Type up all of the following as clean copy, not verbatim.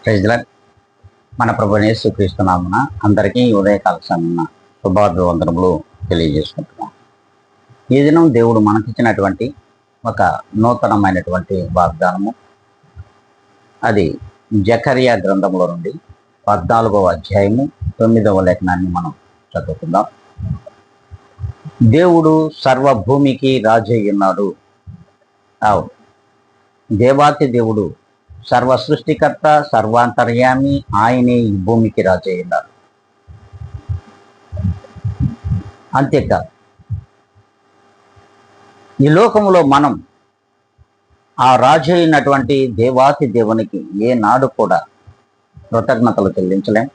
Praise lord. మన ప్రభువైన యేసుక్రీస్తు నామమున అందరికీ ఉదయకాల సమయమున శుభాభివందనములు తెలియజేసుకుంటున్నాం. ఈ దినం దేవుడు మనకిచ్చినటువంటి ఒక నూతనమైనటువంటి వాగ్దానము, అది జకర్యా గ్రంథంలో నుండి 14వ అధ్యాయము 9వ లేఖనాన్ని మనం చదువుకుందాం. దేవుడు సర్వభూమికి రాజై ఉన్నాడు. అవును, దేవాతి దేవుడు సర్వ సృష్టికర్త, సర్వాంతర్యామి, ఆయనే ఈ భూమికి రాజై ఉన్నాడు. అంతేకాదు, ఈ లోకములో మనం ఆ రాజు అయినటువంటి దేవాతి దేవునికి ఏనాడు కూడా కృతజ్ఞతలు చెల్లించలేం,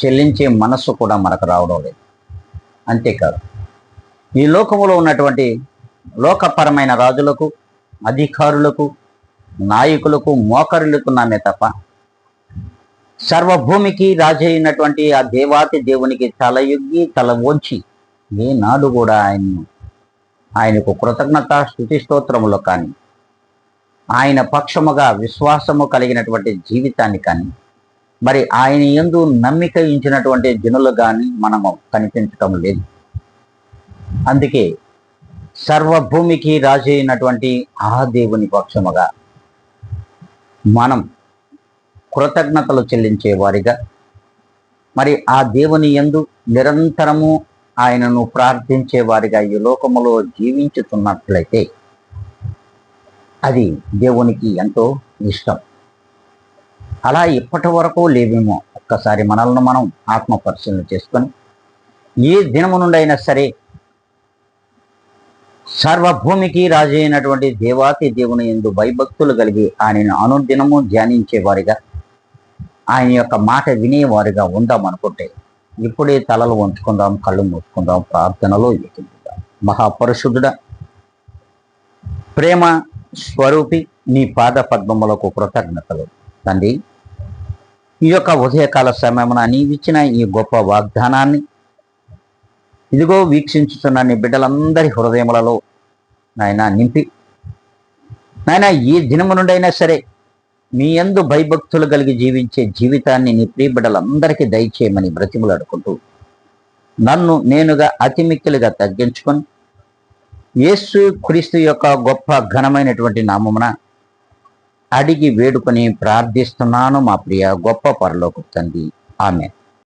చెల్లించే మనస్సు కూడా మనకు రావడం లేదు. అంతేకాదు, ఈ లోకములో ఉన్నటువంటి లోకపరమైన రాజులకు, అధికారులకు, నాయకులకు మోకరిల్లుతున్నామే తప్ప సర్వభూమికి రాజు అయినటువంటి ఆ దేవాతి దేవునికి తలయొగ్గి తల వంచి ఏనాడు కూడా ఆయనకు కృతజ్ఞత స్తుతి స్తోత్రములు కానీ, ఆయన పక్షముగా విశ్వాసము కలిగినటువంటి జీవితాన్ని కానీ, మరి ఆయన యందు నమ్మిక ఉంచినటువంటి జనులు కానీ మనము కనిపించటం లేదు. అందుకే సర్వభూమికి రాజు అయినటువంటి ఆ దేవుని పక్షముగా మనం కృతజ్ఞతలు చెల్లించే వారిగా, మరి ఆ దేవుని యందు నిరంతరము ఆయనను ప్రార్థించే వారిగా ఈ లోకములో జీవించుతున్నట్లయితే అది దేవునికి ఎంతో ఇష్టం. అలా ఇప్పటి వరకు లేవేమో ఒక్కసారి మనల్ని మనం ఆత్మ పరిశీలన చేసుకొని, ఏ దినము నుండి అయినా సరే సర్వభూమికి రాజు అయినటువంటి దేవాతి దేవుని యందు భయభక్తులు కలిగి ఆయనను అనుదినము ధ్యానించేవారిగా, ఆయన యొక్క మాట వినేవారిగా ఉందామనుకుంటే ఇప్పుడే తలలు వంచుకుందాం, కళ్ళు మూసుకుందాం, ప్రార్థనలో ఎక్కిద్దాం. మహాపరిశుద్ధుడ, ప్రేమ స్వరూపి, నీ పాద పద్మములకు కృతజ్ఞతలు తండ్రి. ఈ యొక్క ఉదయకాల సమయమున నీవిచ్చిన ఈ గొప్ప వాగ్దానాన్ని ఇదిగో వీక్షించుతున్న నీ బిడ్డలందరి హృదయములలో నాయన నింపి, నాయన ఈ దినము నుండి అయినా సరే మీ యందు భయభక్తులు కలిగి జీవించే జీవితాన్ని నీ ప్రియ బిడ్డలందరికీ దయచేయమని బ్రతిములాడుకుంటూ, నన్ను నేనుగా అతి మిక్కిలిగా తగ్గించుకొని యేసు క్రీస్తు యొక్క గొప్ప ఘనమైనటువంటి నామమున అడిగి వేడుకొని ప్రార్థిస్తున్నాను మా ప్రియ గొప్ప పరలోకపు తండ్రి. ఆమేన్.